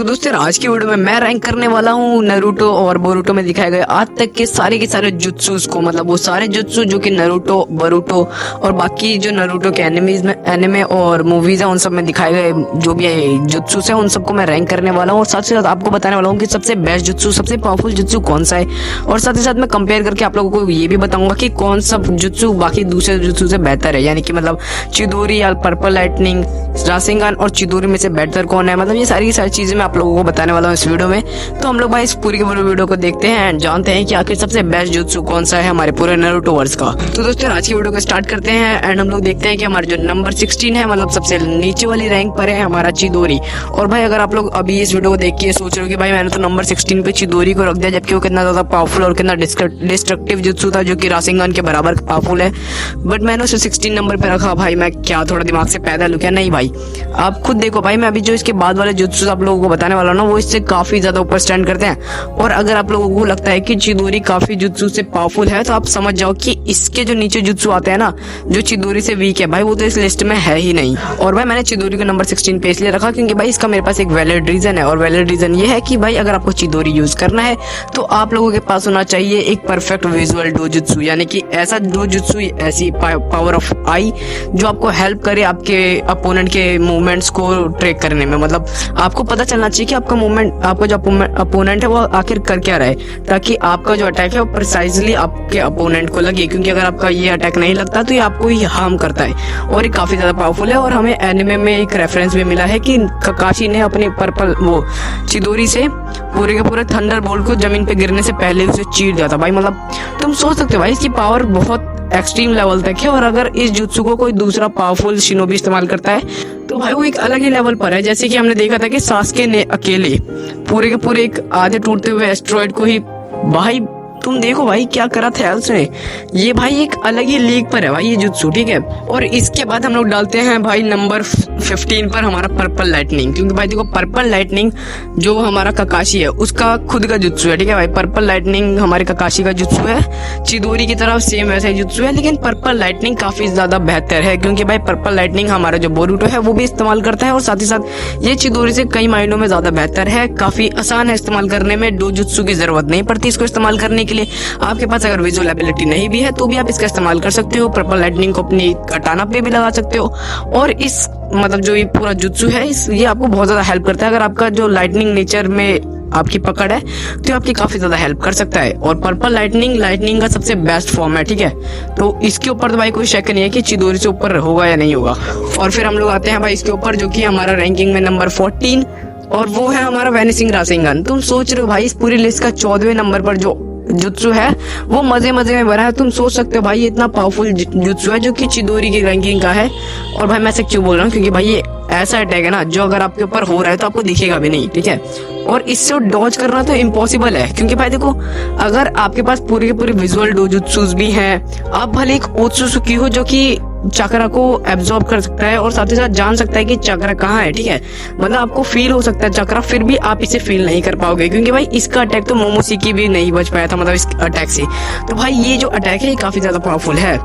तो दोस्तों आज की वीडियो में मैं रैंक करने वाला हूँ नारुतो और बोरुतो में दिखाए गए आज तक के सारे जुत्सूस को, मतलब वो सारे जुत्सु जो कि नारुतो, बोरुतो और बाकी जो नारुतो के एनिमे और मूवीज है उन सब में दिखाए गए जो भी जुत्सूस है उन सबको मैं रैंक करने वाला हूँ। और साथ ही साथ आपको बताने वाला हूँ कि सबसे बेस्ट जुत्सु, सबसे पावरफुल जुत्सु कौन सा है। और साथ ही साथ मैं कंपेयर करके आप लोगों को ये भी बताऊंगा कि कौन सा जुत्सु बाकी दूसरे जुत्सु से बेहतर है, यानी कि मतलब चिदोरी या पर्पल लाइटनिंग, रासेंगान और चिदोरी में से बेहतर कौन है। मतलब ये सारी की सारी चीजें मैं आप लोगों को बताने वाला हूँ इस वीडियो में। तो हम लोग भाई इस पूरी की पूरी वीडियो को देखते हैं एंड जानते हैं कि आखिर सबसे बेस्ट जुत्सु कौन सा है हमारे पूरे नारुतो वर्स का। तो दोस्तों आज की वीडियो को स्टार्ट करते हैं एंड हम लोग देखते हैं कि हमारा जो नंबर 16 है, मतलब सबसे नीचे वाली रैंक पर है हमारा चिदोरी। और भाई अगर आप लोग अभी इस वीडियो को देख के सोच रहे हो कि भाई मैंने तो नंबर 16 पे चिदोरी को रख दिया, जबकि वो कितना ज्यादा पावरफुल और कितना डिस्ट्रक्टिव जुत्सु था जो कि रासेंगान के बराबर पावरफुल है, बट मैंने उसे 16 नंबर पे रखा। भाई मैं क्या थोड़ा दिमाग से पैदल हूं क्या? नहीं भाई, आप खुद देखो भाई, मैं अभी जो इसके बाद वाले जुत्सु आप लोगों को बताने वाला हूं ना वो इससे काफी ज्यादा ऊपर स्टैंड करते हैं। और अगर आप लोगों को लगता है कि चिदोरी काफी जुत्सु से पावरफुल है तो आप समझ जाओ कि इसके जो नीचे जुत्सु आते हैं ना जो चिदोरी से वीक है भाई, वो तो इस लिस्ट में है ही नहीं। और भाई मैंने चिदोरी को नंबर 16 पे इसलिए रखा क्योंकि भाई इसका मेरे पास एक वैलिड रीजन है। और वैलिड रीजन ये है कि भाई अगर आपको चिदोरी यूज करना है तो आप लोगों के पास होना चाहिए एक परफेक्ट विजुअल डोजुत्सु, यानी कि ऐसा डोजुत्सु, ऐसी पावर ऑफ आई जो आपको हेल्प करे आपके अपोनेंट के मूवमेंट्स को ट्रैक करने में। मतलब आपको पता चलना चाहिए कि आपका मूवमेंट, आपका जो अपोनेंट है वो आखिर कर क्या रहा है, ताकि आपका जो अटैक है वो प्रिसाइजली आपके अपोनेंट को लगे। क्योंकि अगर आपका ये अटैक नहीं लगता तो ये आपको ही हार्म करता है और ये काफी ज्यादा पावरफुल है। और हमें एनिमे में एक रेफरेंस भी मिला है कि काकाशी ने अपने पर्पल वो चिदोरी से पूरे के पूरे थंडर बोल्ट को जमीन पे गिरने से पहले उसे चीर दिया था। भाई मतलब तुम सोच सकते हो भाई इसकी पावर बहुत एक्सट्रीम लेवल तक है। और अगर इस जुत्सु को कोई दूसरा पावरफुल शिनोबी इस्तेमाल करता है तो भाई वो एक अलग ही लेवल पर है। जैसे कि हमने देखा था कि सास्के ने अकेले पूरे के पूरे एक आधे टूटते हुए एस्ट्रॉइड को ही, भाई तुम देखो भाई क्या करा था उसने। ये भाई एक अलग ही लीग पर है भाई ये जुत्सु, ठीक है। और इसके बाद हम लोग डालते हैं भाई नंबर 15 पर हमारा पर्पल लाइटनिंग। क्योंकि भाई देखो पर्पल लाइटनिंग जो हमारा काकाशी है उसका खुद का जुत्सु है, ठीक है भाई। पर्पल लाइटनिंग हमारे काकाशी का जुत्सु है, चिदोरी की तरफ सेम वैसा ही जुत्सु है, लेकिन पर्पल लाइटनिंग काफी ज्यादा बेहतर है। क्योंकि भाई पर्पल लाइटनिंग हमारा जो बोरुतो है वो भी इस्तेमाल करता है और साथ ही साथ ये चिदोरी से कई मायनों में ज्यादा बेहतर है, काफी आसान है इस्तेमाल करने में। दो जुत्सु की जरूरत नहीं पड़ती इसको इस्तेमाल करने के लिए। आपके पास अगर विजुअल एबिलिटी नहीं भी है तो भी आप इसका इस्तेमाल कर सकते हो। पर्पल लाइटनिंग को अपनी कटाना पे भी लगा सकते हो। और इस मतलब जो ये पूरा जुत्सु है ये आपको बहुत ज्यादा हेल्प करता है। अगर आपका जो लाइटनिंग नेचर में आपकी पकड़ है तो आपकी काफी ज्यादा हेल्प कर सकता है। और पर्पल लाइटनिंग का सबसे बेस्ट फॉर्म है, ठीक है। तो इसके ऊपर तो भाई कोई शक नहीं है कि चिदोरी से ऊपर होगा या नहीं होगा। और फिर हम लोग आते हैं भाई इसके ऊपर जो कि हमारा रैंकिंग में नंबर 14 और वो है हमारा वैनिशिंग रासेंगान। तुम सोच रहे हो भाई इस पूरी लिस्ट का 14वें नंबर पर जो जुत्सु है वो मजे में बना है। तुम सोच सकते हो भाई ये इतना पावरफुल जुत्सु है जो कि चिदोरी की रैंकिंग का है। और भाई मैं से क्यों बोल रहा हूँ, क्योंकि भाई ये ऐसा अटैक है ना जो अगर आपके ऊपर हो रहा है तो आपको दिखेगा भी नहीं, ठीक है। और इससे डॉज करना तो इम्पॉसिबल है। क्योंकि भाई देखो अगर आपके पास पूरी के पूरी विजुअल डोजुत्सुस भी हैं, आप भले एक ओत्सुसुकी हो जो कि चक्रा को एब्जॉर्ब कर सकता है और साथ ही साथ जान सकता है कि चक्रा कहाँ है, ठीक है। मतलब आपको फील हो सकता है चक्रा, फिर भी आप इसे फील नहीं कर पाओगे। क्योंकि भाई इसका अटैक तो मोमोशिकी भी नहीं बच पाया था मतलब इस अटैक से। तो भाई ये जो अटैक है ये काफी ज्यादा पावरफुल है।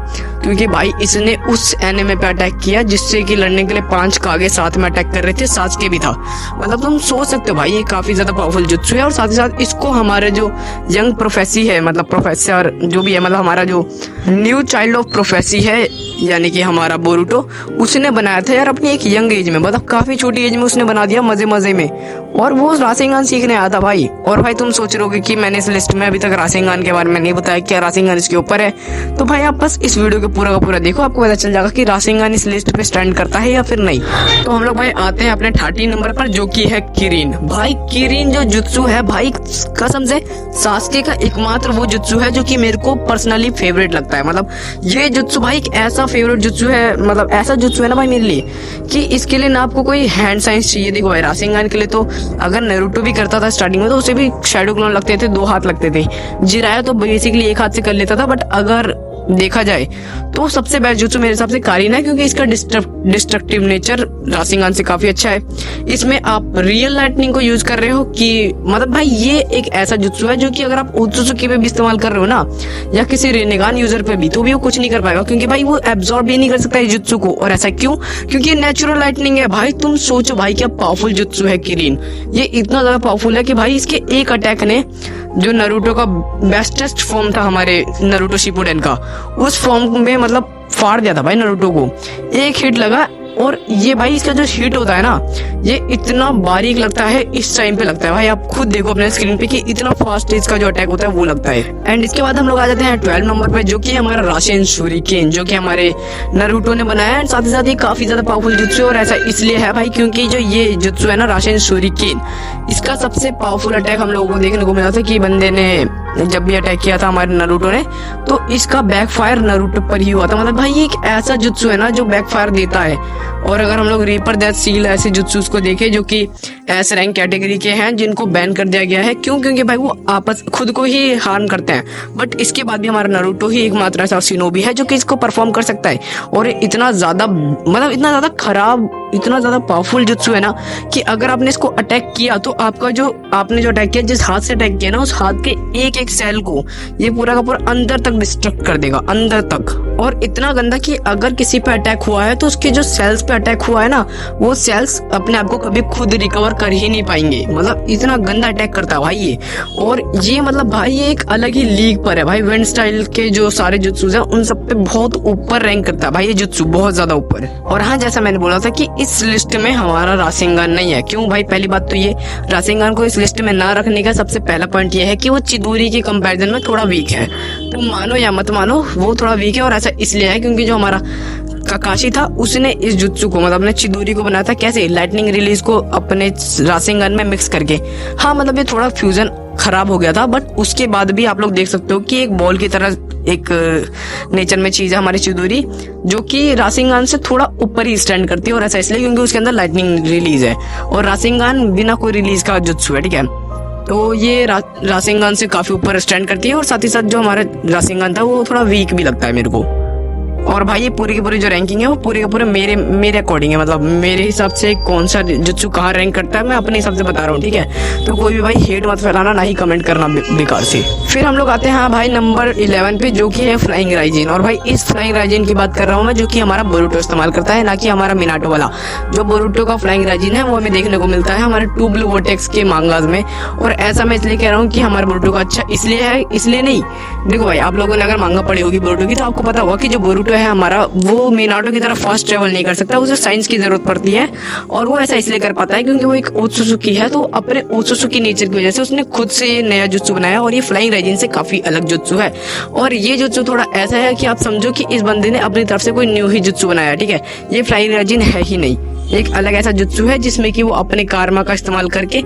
क्योंकि भाई इसने उस एनिमे पे अटैक किया जिससे कि लड़ने के लिए 5 कागे साथ में अटैक कर रहे थे, सास्के भी था। मतलब तुम सोच सकते हो भाई ये काफी ज्यादा पावरफुल जुत्सु है। और साथ ही साथ इसको हमारे जो यंग प्रोफेसी है, मतलब प्रोफेसर जो भी है, मतलब हमारा जो न्यू चाइल्ड ऑफ प्रोफेसी है यानी कि हमारा बोरुतो, उसने बनाया था यार अपनी एक यंग एज में। मतलब काफी छोटी एज में उसने बना दिया मजे में। और वो रासेंगान सीखने आया था भाई। और भाई तुम सोच रहे हो कि मैंने इस लिस्ट में अभी तक रासेंगान के बारे में नहीं बताया, क्या रासेंगान इसके ऊपर है। तो भाई आप बस इस वीडियो को पूरा का पूरा देखो, आपको पता चल जाएगा कि रासेंगान इस लिस्ट पे स्टैंड करता है या फिर नहीं। तो हम लोग भाई आते हैं अपने 13 नंबर पर जो कि है किरीन। भाई किरीन जो जुत्सु है भाई कसम से सास्के का एकमात्र वो जुत्सु है जो कि मेरे को पर्सनली फेवरेट लगता है। मतलब ये जुत्सु भाई एक ऐसा फेवरेट जुत्सु है, मतलब ऐसा जुत्सु है ना भाई मेरे लिए कि इसके लिए ना आपको कोई हैंड साइंस चाहिए। देखो भाई रासेंगान के लिए तो अगर नारुतो भी करता था स्टार्टिंग में तो उसे भी शैडो क्लोन लगते थे, 2 हाथ लगते थे। जिराया तो बेसिकली 1 हाथ से कर लेता था, बट अगर देखा जाए तो सबसे बेस्ट जुत्सु मेरे हिसाब से कारिन है, क्योंकि इसका डिस्ट्रक्टिव नेचर राशिंगान से काफी अच्छा है। इसमें आप रियल लाइटनिंग को यूज कर रहे हो कि मतलब भाई ये एक ऐसा जुत्सु है जो कि अगर आप ओत्सुकी पे भी इस्तेमाल कर रहे हो ना, या किसी रेनेगान यूजर पे भी, तो भी वो कुछ नहीं कर पाएगा, क्योंकि भाई वो एब्जॉर्ब ही नहीं कर सकता इस जुत्सु को। और ऐसा क्यों? क्योंकि नेचुरल लाइटनिंग है भाई। तुम सोचो भाई क्या पावरफुल जुत्सु है किरीन। ये इतना ज्यादा पावरफुल है कि भाई इसके एक अटैक ने जो नारुतो का बेस्टेस्ट फॉर्म था हमारे नारुतो शिपुडेन का, उस फॉर्म में मतलब फाड़ दिया था भाई नारुतो को। एक हिट लगा और ये भाई इसका जो हिट होता है ना, ये इतना बारीक लगता है इस टाइम पे लगता है भाई। आप खुद देखो अपने स्क्रीन पे कि इतना फास्ट इसका जो अटैक होता है वो लगता है। एंड इसके बाद हम लोग आ जाते हैं 12 नंबर पे, जो कि हमारा राशिन शूरिकेन, जो कि हमारे नारुतो ने बनाया है। साथ ही साथ ये काफी ज्यादा पावरफुल जुत्सु है, और ऐसा इसलिए है भाई क्योंकि जो ये जुत्सु है ना राशिन शूरिकेन, इसका सबसे पावरफुल अटैक हम लोगों को देखने को मिला था कि बंदे ने जब भी अटैक किया था हमारे नारुतो ने, तो इसका बैकफायर नारुतो पर ही हुआ था। मतलब भाई ये एक ऐसा जुत्सु है ना जो बैकफायर देता है। और अगर हम लोग रीपर डेथ सील ऐसे जुत्सुस को देखें जो कि एस रैंक कैटेगरी के हैं, जिनको बैन कर दिया गया है, क्यों? क्योंकि भाई वो आपस खुद को ही हार्म करते हैं। बट इसके बाद भी हमारा नारुतो ही एकमात्र ऐसा शिनोबी है जो कि इसको परफॉर्म कर सकता है। और इतना ज्यादा मतलब इतना ज्यादा खराब, इतना ज्यादा पावरफुल जुत्सु है ना कि अगर आपने इसको अटैक किया तो आपका जो आपने जो अटैक किया, जिस हाथ से अटैक किया ना, उस हाथ के एक एक सेल को ये पूरा का पूरा अंदर तक डिस्ट्रक्ट कर देगा, अंदर तक। और इतना गंदा कि अगर किसी पे अटैक हुआ है तो उसके जो सेल्स पे अटैक हुआ है ना, वो सेल्स अपने आप को कभी खुद रिकवर कर ही नहीं पाएंगे। मतलब इतना गंदा अटैक करता है भाई ये। और ये मतलब भाई ये एक अलग ही लीग पर है भाई। विंड स्टाइल के जो सारे जुत्सु हैं उन सब पे बहुत ऊपर रैंक करता है भाई ये जुत्सु, बहुत ज्यादा ऊपर। और हाँ, जैसा मैंने बोला था कि इस लिस्ट में हमारा राशिंगान नहीं है। क्यों भाई? पहली बात तो ये, राशिंगान को इस लिस्ट में ना रखने का सबसे पहला पॉइंट ये है कि वो चिदोरी के कंपैरिजन में थोड़ा वीक है। तो मानो या मत मानो, वो थोड़ा वीक है। और ऐसा इसलिए है क्योंकि जो हमारा काकाशी था उसने इस जुत्सु को मतलब अपने चिदोरी को बनाया था कैसे, लाइटनिंग रिलीज को अपने राशिंगान में मिक्स करके। हाँ मतलब ये थोड़ा फ्यूजन खराब हो गया था, बट उसके बाद भी आप लोग देख सकते हो कि एक बॉल की तरह एक नेचर में चीज है हमारी चिदोरी, जो कि राशिंगान से थोड़ा ऊपर ही स्टैंड करती है। और ऐसा इसलिए क्योंकि उसके अंदर लाइटनिंग रिलीज है, और राशिंगान बिना कोई रिलीज का जुत्सु है, ठीक है। तो ये राशिंगान से काफी ऊपर स्टैंड करती है। और साथ ही साथ जो हमारा राशिंगान था वो थोड़ा वीक भी लगता है मेरे को। और भाई ये पूरी की पूरी जो रैंकिंग है वो पूरे के पूरे मेरे अकॉर्डिंग है। मतलब मेरे हिसाब से कौन सा जुत्सु कहाँ रैंक करता है मैं अपने हिसाब से बता रहा हूँ, ठीक है। तो कोई भी भाई हेट मत फैलाना, ना ही कमेंट करना बेकार से। फिर हम लोग आते हैं हाँ भाई नंबर 11 पे, जो कि है फ्लाइंग राइजिन। और भाई इस फ्लाइंग राइजिन की बात कर रहा हूँ मैं, जो कि हमारा बोरुटो इस्तेमाल करता है, ना कि हमारा मिनाटो वाला। जो बोरुटो का फ्लाइंग राइजिन है वो हमें देखने को मिलता है हमारे टू ब्लू वर्टेक्स के मांगास में। और ऐसा मैं इसलिए कह रहा हूँ कि हमारा बोरुटो का अच्छा इसलिए है, इसलिए नहीं। देखो भाई, आप लोगों ने अगर मांगा पड़ी होगी बोरुटो की तो आपको पता होगा कि जो बोरुटो है हमारा, वो मिनाटो की तरह फास्ट ट्रेवल नहीं कर सकता, उसे साइंस की जरूरत पड़ती है। और वो ऐसा इसलिए कर पाता है क्योंकि वो एक ओत्सुसुकी है। तो अपने ओत्सुसुकी नेचर की वजह से उसने खुद से ये नया जुत्सु बनाया, और ये फ्लाइंग राइजिन से काफी अलग जुत्सु है। और ये जुत्सु थोड़ा ऐसा है कि आप समझो कि इस बंदे ने अपनी तरफ से कोई न्यू ही जुत्सु बनाया, ठीक है। ये फ्लाइंग राइजिन है ही नहीं, एक अलग ऐसा जुत्सु है जिसमें कि वो अपने कारमा का इस्तेमाल करके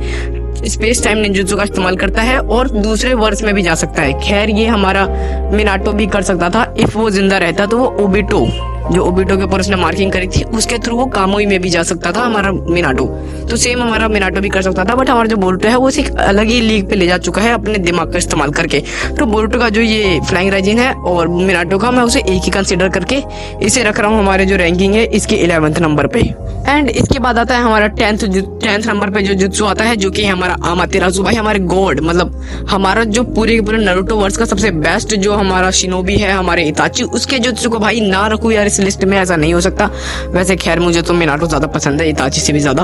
स्पेस टाइम निंजुत्सु का इस्तेमाल करता है और दूसरे वर्ष में भी जा सकता है। खैर ये हमारा मिनाटो भी कर सकता था इफ वो जिंदा रहता, तो वो ओबिटो, जो ओबिटो के ऊपर उसने मार्किंग करी थी, उसके थ्रू वो कामोई में भी जा सकता था हमारा मिनाटो। तो सेम हमारा मिनाटो भी कर सकता था, बट हमारा जो बोरुटो है वो एक अलग ही लीग पे ले जा चुका है अपने दिमाग का इस्तेमाल करके। तो बोरुटो का जो ये फ्लाइंग राइजिन है और मिनाटो का, मैं उसे एक ही कंसीडर करके इसे रख रहा हूँ हमारे जो रैंकिंग है इसके 11th नंबर पे। एंड इसके बाद आता है हमारा 10th नंबर पे जो जुत्सु आता है, जो कि हमारा आमातेरासु। भाई हमारे गॉड, मतलब हमारा जो पूरे के पूरे नारुतो वर्स का सबसे बेस्ट जो हमारा शिनोबी है हमारे इताची, उसके जुत्सु को भाई ना रखूं यार इस लिस्ट में, ऐसा नहीं हो सकता। वैसे खैर मुझे तो मिनाटो ज्यादा पसंद है इताची से भी ज्यादा,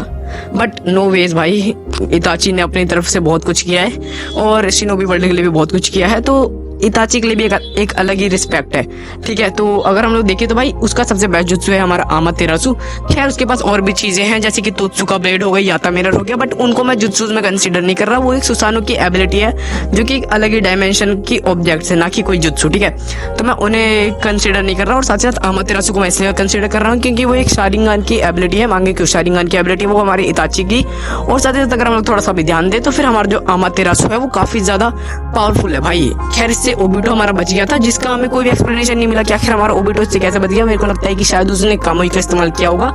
बट नो वेज भाई, इताची ने अपनी तरफ से बहुत कुछ किया है और शिनोबी वर्ल्ड के लिए भी बहुत कुछ किया है, तो इताची के लिए भी एक अलग ही रिस्पेक्ट है, ठीक है। तो अगर हम लोग देखें तो भाई उसका सबसे बेस्ट जुत्सु है हमारा आमातेरासु। खैर उसके पास और भी चीजें हैं जैसे कि तोत्सुका ब्लेड हो गई, याता मिरर हो गया, बट उनको मैं जुत्सुस में कंसीडर नहीं कर रहा। वो एक सुसानो की एबिलिटी है जो कि एक अलग ही डायमेंशन की ऑब्जेक्ट है, ना कि कोई जुत्सु, ठीक है। तो मैं उन्हें कंसीडर नहीं कर रहा। और साथ साथ आमातेरासु को मैं इसलिए कंसीडर कर रहा हूँ क्योंकि वो एक शारिंगान की एबिलिटी है, मांगे क्यों शारिंगान की एबिलिटी वो हमारी इताची की। और साथ ही साथ अगर हम लोग थोड़ा सा भी ध्यान दे तो फिर हमारा जो आमातेरासु है वो काफी ज्यादा पावरफुल है भाई। खैर इससे ओबिटो हमारा बच गया था, जिसका हमें कोई भी एक्सप्लेनेशन नहीं मिला कि आखिर हमारा ओबिटो इससे कैसे बच गया। मेरे को लगता है कि शायद उसने कामोई का इस्तेमाल किया होगा,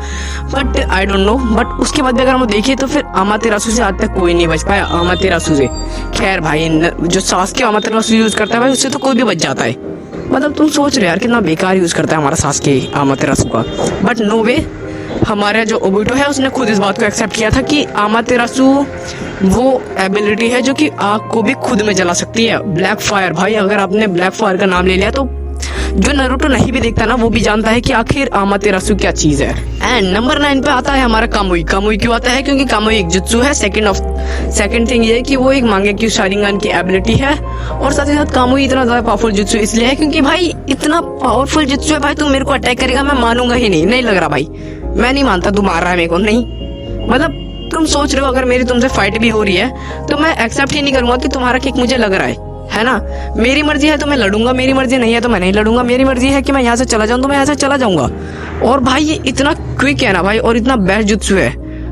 but I don't know. But उसके बाद अगर हम देखें तो फिर आमातेरासु से आज तक कोई नहीं बच पाया आमातेरासु से। खैर भाई जो सासुके आमातेरासु यूज करता है भाई उससे तो कोई भी बच जाता है, मतलब तुम सोच रहे हो यार कितना बेकार यूज करता है हमारा सास्के आमातेरासु का। बट नो वे, हमारा जो ओबुटो है उसने खुद इस बात को एक्सेप्ट किया था कि आमातेरासु वो एबिलिटी है जो कि आग को भी खुद में जला सकती है। ब्लैक फायर भाई, अगर आपने ब्लैक फायर का नाम ले लिया तो जो नारुतो नहीं भी देखता ना वो भी जानता है कि आखिर आमातेरासु क्या चीज है। एंड नंबर 9 पे आता है हमारा कामुई। कामुई क्यों आता है? क्योंकि कामुई एक जुत्सु है। सेकंड थिंग ये है कि वो एक मांगेक्यू शारिंगान की एबिलिटी है, और साथ ही साथ कामुई इतना ज्यादा पावरफुल जुत्सु इसलिए है क्योंकि भाई इतना पावरफुल जुत्सु है भाई, तुम मेरे को अटैक करेगा मैं मानूंगा ही नहीं। नहीं लग रहा भाई, मैं नहीं मानता तू मार रहा है मेरे को, नहीं। मतलब तुम सोच रहे हो अगर मेरी तुमसे फाइट भी हो रही है तो मैं एक्सेप्ट ही नहीं करूंगा कि तुम्हारा किक मुझे लग रहा है ना। मेरी मर्जी है तो मैं लड़ूंगा, मेरी मर्जी नहीं है तो मैं नहीं लड़ूंगा। मेरी मर्जी है कि मैं यहाँ से चला जाऊं तो मैं यहाँ से चला जाऊंगा। और भाई ये इतना क्विक है ना भाई, और इतना बेस्ट जुत्सु है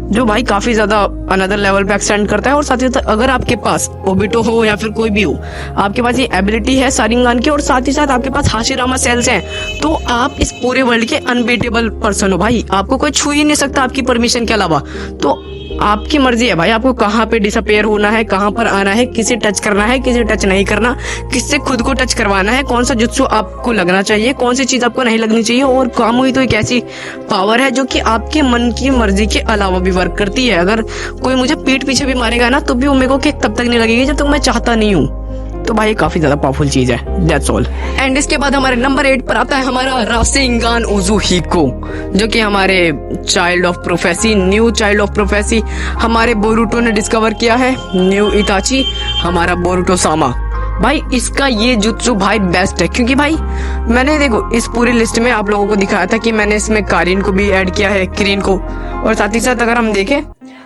जो भाई काफी ज्यादा अनदर लेवल पे एक्सटेंड करता है। और साथ ही साथ अगर आपके पास ओबिटो हो या फिर कोई भी हो, आपके पास ये एबिलिटी है शारिंगान की, और साथ ही साथ आपके पास हाशिरामा सेल्स हैं, तो आप इस पूरे वर्ल्ड के अनबीटेबल पर्सन हो भाई। आपको कोई छू ही नहीं सकता आपकी परमिशन के अलावा। तो आपकी मर्जी है भाई, आपको कहाँ पे डिसअपेयर होना है, कहाँ पर आना है, किसे टच करना है, किसे टच नहीं करना, किससे खुद को टच करवाना है, कौन सा जुत्सु आपको लगना चाहिए, कौन सी चीज आपको नहीं लगनी चाहिए। और कामुई तो एक ऐसी पावर है जो कि आपके मन की मर्जी के अलावा भी वर्क करती है। अगर कोई मुझे पीठ पीछे भी मारेगा ना तो भी वो मेरे को किक तब तक नहीं लगेगी जब तक मैं चाहता नहीं हूँ। तो भाई काफी ज्यादा पावरफुल चीज है, दैट्स ऑल। एंड इसके बाद हमारे नंबर 8 पर आता है हमारा रासेंगान उजुहिको, जो कि हमारे child of prophecy, new child of prophecy हमारे बोरुटो ने डिस्कवर किया है। न्यू इताची हमारा बोरुटो सामा भाई, इसका ये जुत्सु भाई बेस्ट है। क्योंकि भाई मैंने देखो इस पूरी लिस्ट में आप लोगों को दिखाया था कि मैंने इसमें कारिन को भी ऐड किया है, क्रीन को, और साथ ही साथ अगर हम देखें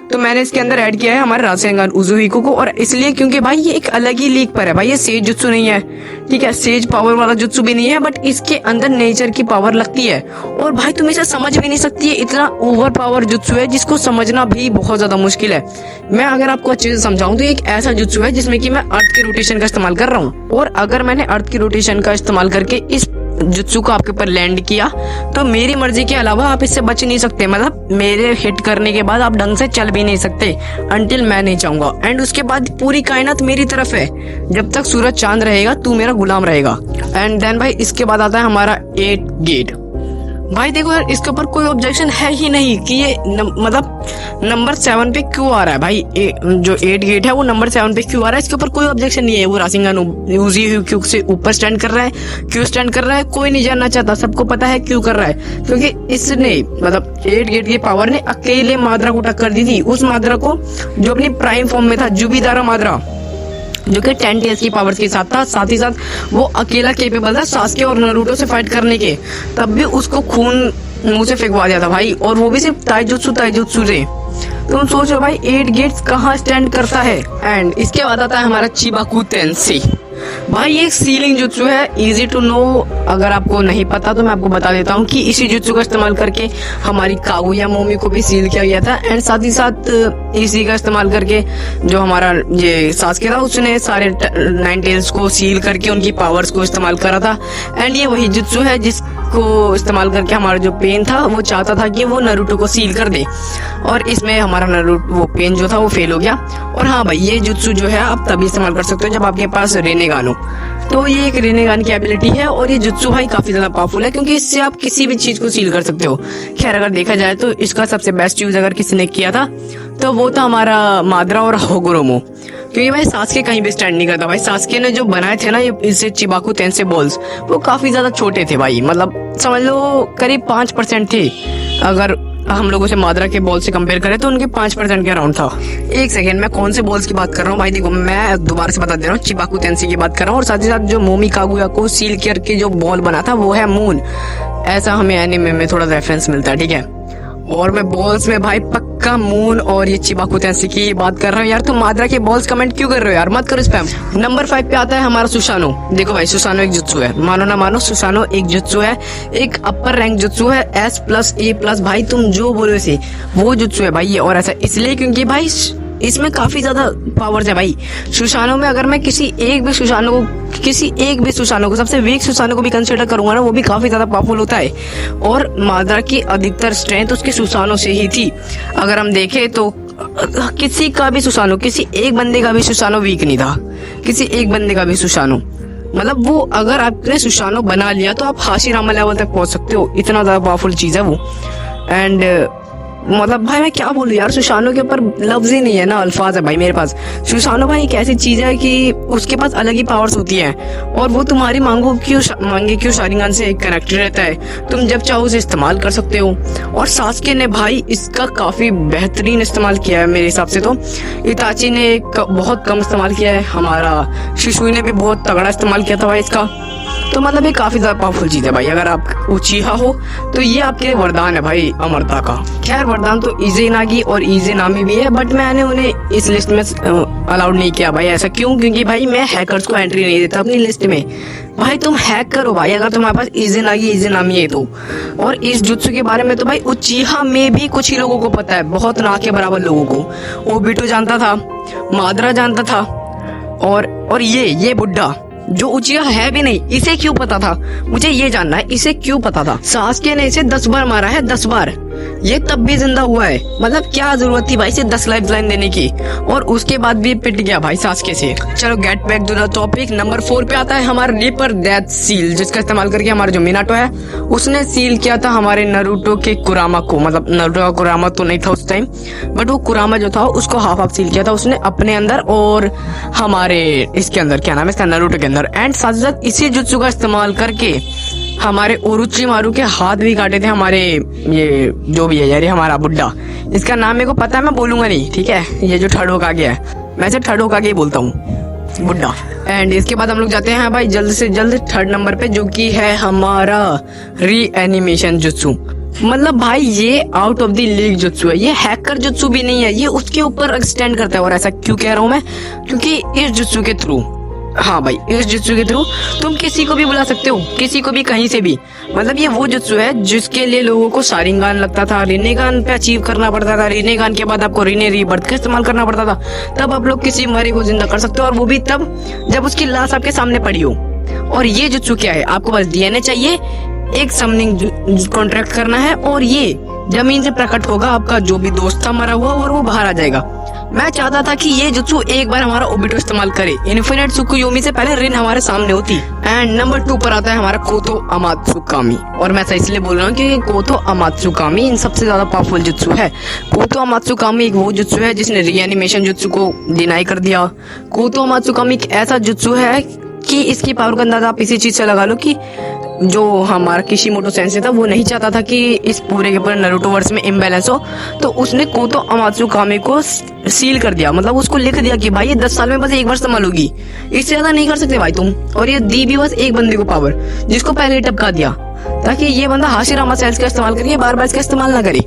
तो मैंने इसके अंदर ऐड किया है हमारे रासेंगान उजुहिको को। और इसलिए क्योंकि भाई ये एक अलग ही लीग पर है भाई, ये सेज जुत्सु नहीं है, ठीक है, सेज पावर वाला जुत्सु भी नहीं है, बट इसके अंदर नेचर की पावर लगती है। और भाई तुम इसे समझ भी नहीं सकती है, इतना ओवर पावर जुत्सु है जिसको समझना भी बहुत ज्यादा मुश्किल है। मैं अगर आपको अच्छे से समझाऊं तो एक ऐसा जुत्सु है जिसमें कि मैं अर्थ के रोटेशन का इस्तेमाल कर रहा हूँ, और अगर मैंने अर्थ की रोटेशन का इस्तेमाल करके इस जुत्सु को आपके ऊपर लैंड किया तो मेरी मर्जी के अलावा आप इससे बच नहीं सकते। मतलब मेरे हिट करने के बाद आप ढंग से चल भी नहीं सकते अंटिल मैं नहीं चाहूंगा। एंड उसके बाद पूरी कायनात मेरी तरफ है, जब तक सूरज चांद रहेगा तू मेरा गुलाम रहेगा। एंड देन भाई इसके बाद आता है हमारा 8 गेट। भाई देखो यार इसके ऊपर कोई ऑब्जेक्शन है ही नहीं कि ये मतलब नंबर 7 पे क्यों आ रहा है भाई। जो 8 गेट है वो नंबर 7 पे क्यों आ रहा है, इसके ऊपर कोई ऑब्जेक्शन नहीं है। वो रासेंगान उजुहिको से ऊपर स्टैंड कर रहा है, क्यों स्टैंड कर रहा है कोई नहीं जानना चाहता, सबको पता है क्यों कर रहा है। क्योंकि इसने मतलब 8 गेट की पावर ने अकेले माद्रा को टक्कर दी थी, उस माद्रा को जो अपनी प्राइम फॉर्म में था, जुबिदारा माद्रा, जो कि 10 टेल्स की पावर्स के साथ था। साथ ही साथ वो अकेला केपेबल था सास्के और नारुतो से फाइट करने के, तब भी उसको खून मुंह से फेंकवा दिया था भाई, और वो भी सिर्फ ताइजुत्सु से। तुम सोचो भाई 8 गेट्स कहाँ स्टैंड करता है। एंड इसके बाद आता है हमारा चिबाकू तेंसी। भाई ये सीलिंग जुत्सु है, इजी टू नो। अगर आपको नहीं पता तो मैं आपको बता देता हूँ कि इसी जुत्सु का इस्तेमाल करके हमारी कागुया मोमी को भी सील किया गया था। एंड साथ ही साथ इसी का इस्तेमाल करके जो हमारा ये सास्के था उसने सारे 9 टेल्स को सील करके उनकी पावर्स को इस्तेमाल करा था। एंड ये वही जुत्सु है जिसको इस्तेमाल करके हमारा जो पेन था वो चाहता था कि वो नारुतो को सील कर दे, और इसमें हमारा नारुतो वो पेन जो था वो फेल हो गया। और हाँ भाई ये जुत्सु जो है आप तभी इस्तेमाल कर सकते हो जब आपके पास रेनेगान हो। तो ये एक रेनेगान की एबिलिटी है, और ये जुत्सु भाई काफी ज्यादा पावरफुल है क्योंकि इससे आप किसी भी चीज को सील कर सकते हो। खैर अगर देखा जाए तो इसका सबसे बेस्ट यूज अगर किसी ने किया था तो वो था हमारा माद्रा और होगुरोमो, क्योंकि भाई सास्के कहीं भी स्टैंड नहीं करता भाई। सास्के ने जो बनाए थे ना ये इससे चिबाकू तेंसे बॉल्स, वो काफी ज्यादा छोटे थे भाई, मतलब समझ लो करीब 5% थे। अगर हम लोगों से माद्रा के बॉल से कंपेयर करें तो उनके 5% के अराउंड था। एक सेकेंड, मैं कौन से बॉल्स की बात कर रहा हूँ भाई, देखो मैं दोबारा से बता दे रहा हूँ, चिबाकू तेंसी की बात कर रहा हूँ। और साथ ही साथ जो मोमी कागुया को सील करके जो बॉल बना था वो है मून, ऐसा हमें एनिमे में थोड़ा रेफरेंस मिलता है, ठीक है। और मैं बॉल्स में भाई पक्का मून और ये चिबाकू तेंसी की बात कर रहा हूँ। यार तुम माद्रा के बॉल्स कमेंट क्यों कर रहे हो यार, मत करो स्पैम। नंबर 5 पे आता है हमारा सुसानो। देखो भाई सुसानो एक जुत्सु है, मानो ना मानो सुसानो एक जुत्सु है, एक अपर रैंक जुत्सु है, S+A+ भाई तुम जो बोलो इसे, वो जुत्सु है भाई ये। और ऐसा इसलिए क्योंकि भाई इसमें काफी ज्यादा पावर्स है भाई। सुसानो में अगर मैं किसी एक भी सुसानो को सबसे वीक सुसानो को भी कंसिडर करूंगा ना, वो भी काफी ज्यादा पावरफुल होता है। और माद्रा की अधिकतर स्ट्रेंथ उसके सुसानो से ही थी। अगर हम देखें तो किसी का भी सुसानो, किसी एक बंदे का भी सुसानो वीक नहीं था, किसी एक बंदे का भी सुसानो। मतलब वो अगर आपने सुशानो बना लिया तो आप हाशिरामा लेवल तक पहुंच सकते हो, इतना ज्यादा पावरफुल चीज है वो। एंड मतलब भाई मैं क्या बोलूं यार, सुशानो के ऊपर लफ्ज ही नहीं है ना, अल्फाज है भाई मेरे पास। सुशानो भाई एक ऐसी चीज है कि उसके पास अलग ही पावर्स होती हैं और वो तुम्हारी मांगे क्यों शारिंगान से कनेक्टेड रहता है, तुम जब चाहो उसे इस्तेमाल कर सकते हो। और सास्के ने भाई इसका काफी बेहतरीन इस्तेमाल किया है मेरे हिसाब से तो। इताची ने बहुत कम इस्तेमाल किया है, हमारा शिशुई ने भी बहुत तगड़ा इस्तेमाल किया था भाई इसका। तो मतलब ये काफी ज्यादा पावरफुल चीज है भाई। अगर आप उचीहा हो तो ये आपके लिए वरदान है भाई अमरता का। खैर वरदान तो इजेनागी और इजेनामी भी है, बट मैंने उन्हें इस लिस्ट में अलाउड नहीं किया भाई। ऐसा क्यों? क्योंकि भाई मैं हैकर्स को एंट्री नहीं देता अपनी लिस्ट में। भाई तुम हैक करो भाई अगर तुम्हारे पास इजेनागी इजेनामी है तो। और इस जुत्सु के बारे में तो भाई उचीहा में भी कुछ ही लोगों को पता है, बहुत ना के बराबर लोगों को। ओबिटो जानता था, मादरा जानता था, और ये बुड्ढा जो उचिया है भी नहीं, इसे क्यों पता था? मुझे ये जानना है इसे क्यों पता था। सास्के ने इसे 10 बार मारा है, 10 बार, ये तब भी जिंदा हुआ है। मतलब क्या जरूरत थी भाई इसे 10 लाइफ लाइन देने की, और उसके बाद भी पिट गया भाई सास्के से। चलो get back to the topic. Number 4 पे आता है हमारा रीपर डेथ सील, जिसका इस्तेमाल करके हमारा जो मिनाटो है उसने सील किया था हमारे नरूटो के कुरामा को। मतलब नरूटो का कुरामा तो नहीं था उस टाइम, बट वो कुरामा जो था उसको हाफ सील किया था उसने अपने अंदर और हमारे इसके अंदर, क्या नाम है इसका, नरूटो के अंदर। एंड साथ साथ इसी जुत्सु का इस्तेमाल करके हमारे ओरुचिमारू के हाथ भी काटे थे हमारे, ये जो भी है यार, ये हमारा बुड्ढा, इसका नाम मेरे को पता है, मैं बोलूंगा नहीं, ठीक है। ये जो थर्ड होकागे है, मैं इसे थर्ड होकागे ही बोलता हूँ, बुड्ढा। एंड इसके बाद हम लोग जाते हैं भाई जल्द से जल्द थर्ड नंबर पे, जो कि है हमारा रीएनिमेशन जुत्सु। मतलब भाई ये out of the league jutsu है, ये हैकर जुत्सु भी नहीं है, ये उसके ऊपर एक्सटेंड करता है। और ऐसा क्यों कह रहा हूँ मैं? क्योंकि इस जुत्सु के थ्रू, हाँ भाई, इस जुत्सु के थ्रू तुम किसी को भी बुला सकते हो, किसी को भी कहीं से भी। मतलब ये वो जुत्सु है जिसके लिए लोगों को शारिंगान लगता था, रिनेगान पे अचीव करना पड़ता था, रिनेगान के बाद आपको रिने रीबर्थ का इस्तेमाल करना पड़ता था, तब आप लोग किसी मरे को जिंदा कर सकते हो, और वो भी तब जब उसकी लाश आपके सामने पड़ी हो। और ये जुत्सु क्या है, आपको बस डीएनए चाहिए, एक समनिंग कॉन्ट्रैक्ट करना है, और ये जमीन से प्रकट होगा आपका जो भी दोस्त था मरा हुआ, और वो बाहर आ जाएगा। मैं चाहता था कि ये जुत्सु एक बार हमारा ओबिटो इस्तेमाल करे, इन्फिनिट सुकुयोमी से पहले रिन हमारे सामने होती। एंड नंबर 2 पर आता है हमारा कोतो अमात्सुकामी, और मैं ऐसा इसलिए बोल रहा हूँ कि कोतो अमात्सुकामी इन सबसे ज्यादा पावरफुल जुत्सु है। कोतो अमात्सुकामी एक वो जुत्सु है जिसने रीएनिमेशन जुत्सु को डिनाई कर दिया। कोतो अमात्सुकामी एक ऐसा जुत्सु है कि इसकी पावर का अंदाजा आप इसी चीज से लगा लो कि जो हमारा किशिमोटो सेंसे था वो नहीं चाहता था कि इस पूरे के पूरे नारुतो वर्स में इम्बैलेंस हो, तो उसने कोतो अमात्सुकामी को सील कर दिया। मतलब उसको लिख दिया कि भाई ये 10 साल में बस एक बार संभालोगी, इससे ज्यादा नहीं कर सकते भाई तुम। और ये दी भी बस एक बंदे को पावर, जिसको पहले टपका दिया, ताकि ये बंदा हाशिरामा सेल्स का इस्तेमाल करके बार बार इसका इस्तेमाल ना करे।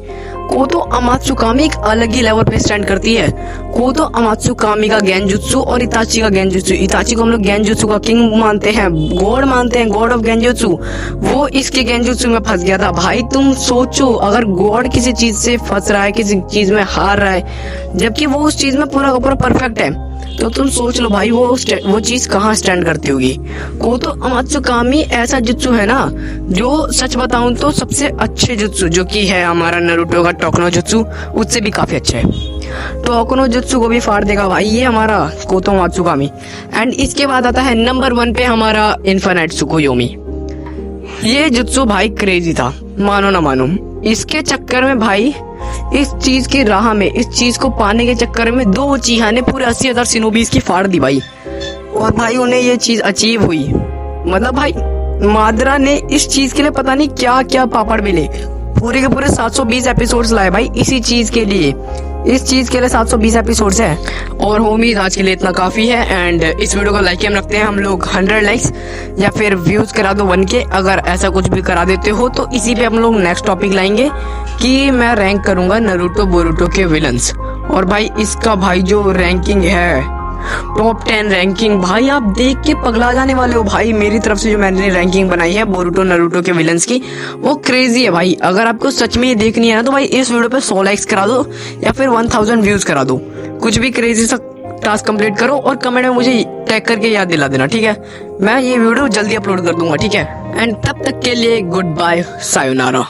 कोतो अमात्सुकामी एक अलग ही लेवल पे स्टैंड करती है। कोतो अमात्सुकामी का गेंजुत्सु और इताची का गेंजुत्सु, इताची को हम लोग गेंजुत्सु का किंग मानते हैं, गॉड मानते हैं, गॉड ऑफ गेंजुत्सु, वो इसके गेंजुत्सु में फंस गया था। भाई तुम सोचो, अगर गॉड किसी चीज से फंस रहा है, किसी चीज में हार रहा है, जबकि वो उस चीज में पूरा का पूरा परफेक्ट है, तो तुम सोच लो भाई वो चीज कहाँ स्टैंड करती होगी। कोतो अमात्सुकामी ऐसा जुत्सु है ना, जो सच बताऊं तो सबसे अच्छे जुत्सु जो कि है हमारा नारुतो का टोकनो जुत्सु, उससे भी काफी अच्छा है। टोकनो जुत्सु को भी फाड़ देगा भाई ये हमारा कोतो अमात्सुकामी। एंड इसके बाद आता है नंबर 1 पे हमारा इन्फिनिट सुकुयोमी। ये जुत्सु भाई क्रेजी था, मानो ना मानो। इसके चक्कर में भाई, इस चीज की राह में, इस चीज को पाने के चक्कर में 2 उचीहा ने पूरे 80,000 शिनोबीज की फाड़ दी भाई। और भाई उन्हें ये चीज अचीव हुई। मतलब भाई मादरा ने इस चीज के लिए पता नहीं क्या क्या पापड़ मिले, पूरे के पूरे 720 एपिसोड्स लाए भाई इसी चीज के लिए। इस चीज के लिए 720 एपिसोड्स है। और होमीज आज के लिए इतना काफी है। एंड इस वीडियो को लाइक हम रखते हैं हम लोग 100 लाइक्स, या फिर व्यूज करा दो 1 के। अगर ऐसा कुछ भी करा देते हो तो इसी पे हम लोग नेक्स्ट टॉपिक लाएंगे कि मैं रैंक करूंगा नारुतो बोरुतो के विलन्स। और भाई इसका भाई जो रैंकिंग है, टॉप 10 रैंकिंग, भाई आप देख के पगला जाने वाले हो भाई। मेरी तरफ से जो मैंने रैंकिंग बनाई है बोरुतो नारुतो के विलन्स की, वो क्रेजी है भाई। अगर आपको सच में ये देखनी है ना तो भाई इस वीडियो पे 100 लाइक्स करा दो, या फिर 1000 व्यूज करा दो, कुछ भी क्रेजी सा टास्क कंप्लीट करो और कमेंट में मुझे टैग करके याद दिला देना, ठीक है। मैं ये वीडियो जल्दी अपलोड कर दूंगा, ठीक है। एंड तब तक के लिए गुड बाय, सायोनारा।